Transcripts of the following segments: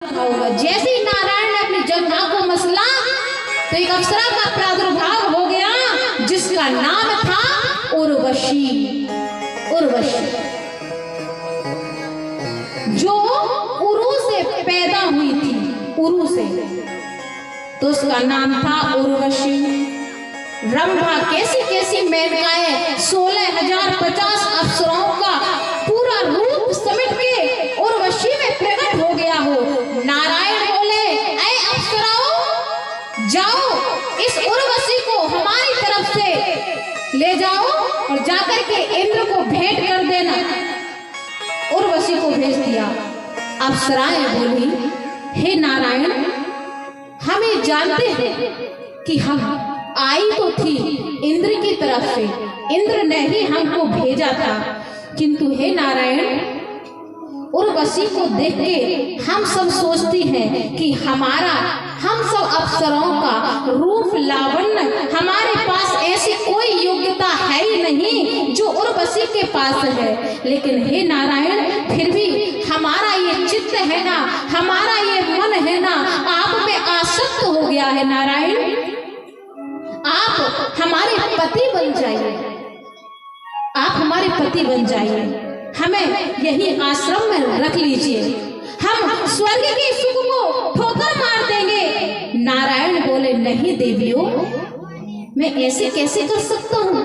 होगा। जैसे ही नारायण ने अपनी जंघा को मसला तो एक अप्सरा का प्रादुर्भाव हो गया जिसका नाम था उर्वशी। उर्वशी जो उरु से पैदा हुई थी, उरु से, तो उसका नाम था उर्वशी। रंभा कैसी कैसी मेनकाएं 16,050 अप्सराओं का पूरा रूप समेट के उर्वशी में प्रकट हो गया हो। नारायण बोले, ऐ अप्सराओं, जाओ इस उर्वशी को हमारी तरफ से ले जाओ और जाकर के इंद्र को भेंट कर देना। उर्वशी को भेज दिया। अप्सराएं बोली, हे नारायण, हमें जानते हैं कि हम आई तो थी इंद्र की तरफ से, इंद्र ने ही हमको भेजा था, किंतु हे नारायण, उर्वशी को देख के हम सब सोचती हैं कि हम सब अप्सराओं का रूप लावण्य, हमारे पास ऐसी कोई योग्यता है ही नहीं जो उर्वशी के पास है। लेकिन हे नारायण, फिर भी हमारा ये चित्त है ना, हमारा ये मन है ना, आप में आसक्त हो गया है। नारायण, आप हमारे पति बन जाइए, आप हमारे पति बन जाइए, हमें यही आश्रम में रख लीजिए, हम स्वर्ग के सुख को ठोकर मार देंगे। नारायण बोले, नहीं देवियों, मैं ऐसे कैसे कर सकता हूँ?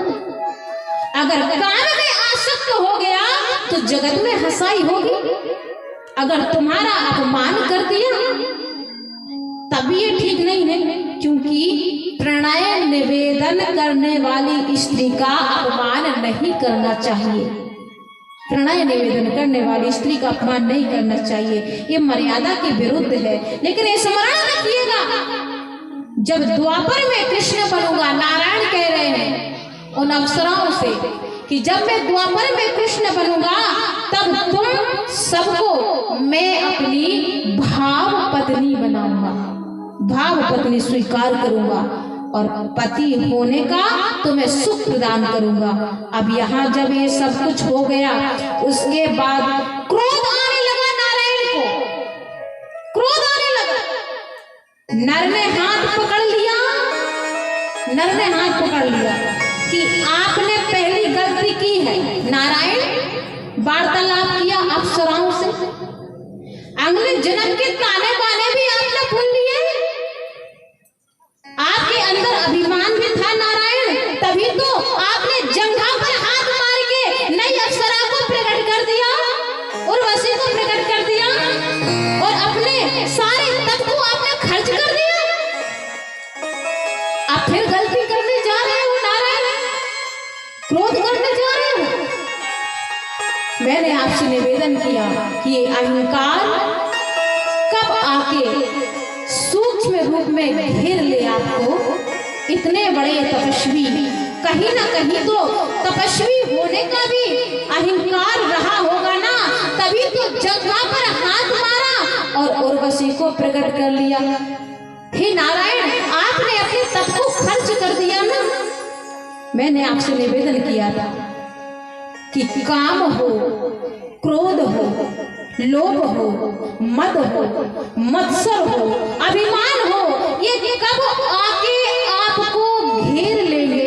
अगर काम में आसक्त हो गया तो जगत में हंसाई होगी, अगर तुम्हारा अपमान कर दिया तब ये ठीक नहीं है, क्योंकि प्रणय निवेदन करने वाली स्त्री का अपमान नहीं करना चाहिए। प्रणय निवेदन करने वाली स्त्री का अपमान नहीं करना चाहिए, ये मर्यादा के विरुद्ध है। लेकिन ये स्मरण रखिएगा, जब द्वापर में कृष्ण बनूंगा, नारायण कह रहे हैं उन अप्सराओं से कि जब मैं द्वापर में कृष्ण बनूंगा तब तुम सबको मैं अपनी भाव पत्नी बनाऊंगा, भाव पत्नी स्वीकार करूंगा और पति होने का तुम्हें सुख प्रदान करूंगा। अब यहाँ जब ये सब कुछ हो गया, उसके बाद क्रोध आने लगा नारायण को, क्रोध आने लगा। नर ने हाथ पकड़ लिया, नर ने हाथ पकड़ लिया कि आपने पहली गलती की है। नारायण वार्तालाप किया अप्सराओं से, अगले जन्म के ताने बाने भी आपने भूल लिए, आपके अंदर अभिमान भी था नारायण, तभी तो आपने जंघा पर हाथ मार के नई अप्सरा को प्रकट कर दिया, उर्वशी को प्रकट कर दिया और अपने सारे तप को आपने खर्च कर दिया। आप फिर गलती करने जा रहे हो नारायण, क्रोध करने जा रहे हो। मैंने आपसे निवेदन किया कि ये अहंकार कब आके सूक्ष्म रूप में घेर ले आपको। इतने बड़े तपस्वी, कहीं ना कहीं तो तपस्वी होने का भी अहंकार रहा होगा ना, तभी तो जंघा पर हाथ मारा और उर्वशी को प्रकट कर लिया। हे नारायण, आपने अपने तप को खर्च कर दिया ना। मैंने आपसे निवेदन किया था कि काम हो, क्रोध हो, लोभ हो, मद हो, मत्सर हो, अभिमान हो, ये कब आके आपको घेर लेंगे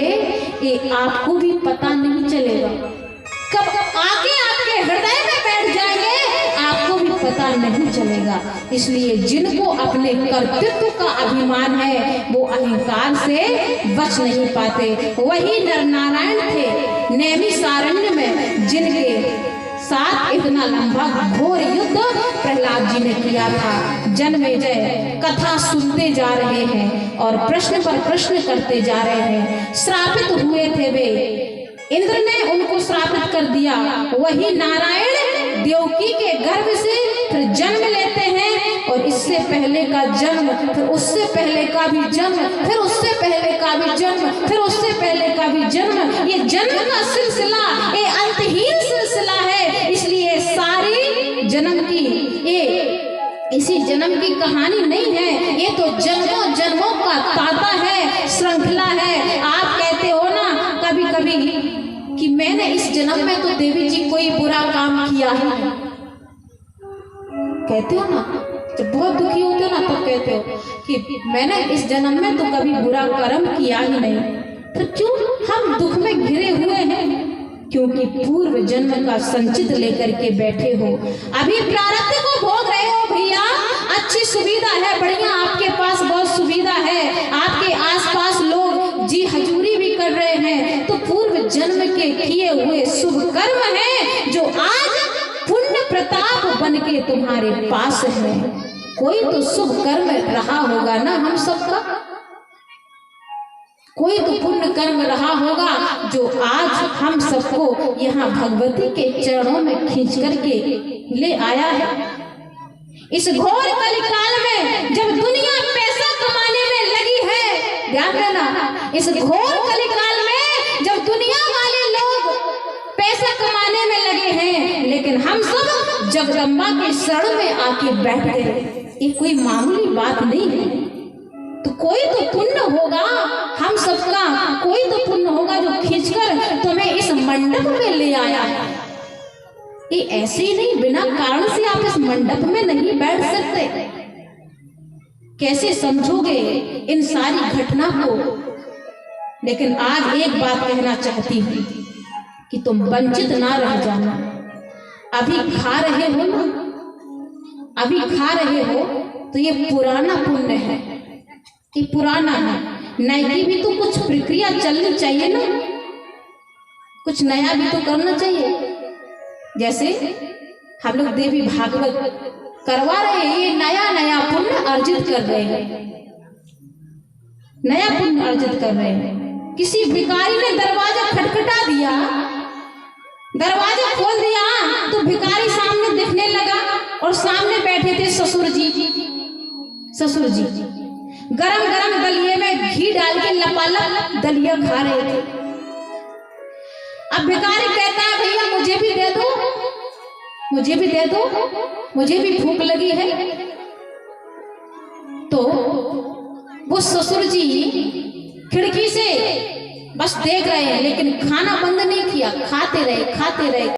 ये आपको भी पता नहीं चलेगा। कब आके आपके हृदय में बैठ जाएंगे आपको भी पता नहीं चलेगा। इसलिए जिनको अपने कर्तृत्व का अभिमान है वो अहंकार से बच नहीं पाते। वही नर नारायण थे नैमिषारण्य में, जिनके साथ इतना लंबा घोर युद्ध प्रहलाद जी ने किया था। जन्मेजय कथा सुनते जा रहे हैं और प्रश्न पर प्रश्न करते जा रहे हैं। श्रापित हुए थे वे, इंद्र ने उनको श्रापित कर दिया। वही नारायण देवकी के गर्भ से फिर जन्म लेते हैं और इससे पहले का जन्म, फिर उससे पहले का भी जन्म, फिर उससे पहले का भी जन्म, फिर उससे पहले का भी जन्म। ये जन्म का सिलसिला ये अंतहीन सिलसिला है। इसलिए सारी जन्म की ये इसी जन्म की कहानी नहीं है, ये तो जन्मों जन्मों का ताता है, श्रृंखला है। आप कहते हो ना कभी कभी कि मैंने इस जन्म में तो देवी जी कोई बुरा काम किया है, कहते हो ना, जब बहुत दुखी होते हो ना तब कहते हो कि मैंने इस जन्म में तो कभी बुरा कर्म किया ही नहीं, तो क्यों हम दुख में घिरे हुए हैं? क्योंकि पूर्व जन्म का संचित लेकर के बैठे हो, अभी प्रारब्ध को भोग रहे हो। भैया अच्छी सुविधा है, बढ़िया, आपके पास बहुत सुविधा है, आपके आसपास लोग जी हजूरी भी कर रहे हैं, तो पूर्व जन्म के किए हुए शुभ कर्म हैं जो आज पुण्य प्रताप बन के तुम्हारे पास है। कोई तो शुभ कर्म रहा होगा ना हम सबका, कोई तो पुण्य कर्म रहा होगा जो आज हम सबको यहाँ भगवती के चरणों में खींच करके ले आया है। इस घोर कलिकाल में जब दुनिया पैसा कमाने में लगी है, ध्यान देना, इस घोर कलिकाल में जब दुनिया वाले लोग पैसा कमाने में लगे हैं, लेकिन हम सब जगदम्बा के शरण में आके बैठ गए, ये कोई मामूली बात नहीं है। तो कोई तो पुण्य होगा हम सबका, कोई तो पुण्य होगा जो खींचकर तुम्हें इस मंडप में ले आया है। ये ऐसे ही नहीं, बिना कारण से आप इस मंडप में नहीं बैठ सकते। कैसे समझोगे इन सारी घटना को? लेकिन आज एक बात कहना चाहती हूँ कि तुम वंचित ना रह जाना। अभी खा रहे हो ना, अभी खा रहे हो तो ये पुराना पुण्य है, ये पुराना है। नई भी तो कुछ प्रक्रिया चलनी चाहिए ना, कुछ नया भी तो करना चाहिए। जैसे हम लोग देवी भागवत करवा रहे हैं, ये नया नया पुण्य अर्जित कर रहे हैं, नया पुण्य अर्जित कर रहे हैं। किसी भिखारी ने दरवाजा खटखटा दिया, दरवाजा खोल दिया तो भिखारी सामने दिखने लगा और सामने बैठे थे ससुर जी। ससुर जी गरम गरम दलिये में घी डाल के लपालप दलिया खा रहे थे। अब भिखारी कहता है भैया मुझे भी दे दो, मुझे भी दे दो, मुझे भी भूख लगी है। तो वो ससुर जी खिड़की से बस देख रहे हैं, लेकिन खाना बंद नहीं किया, खाते रहे खाते रहे।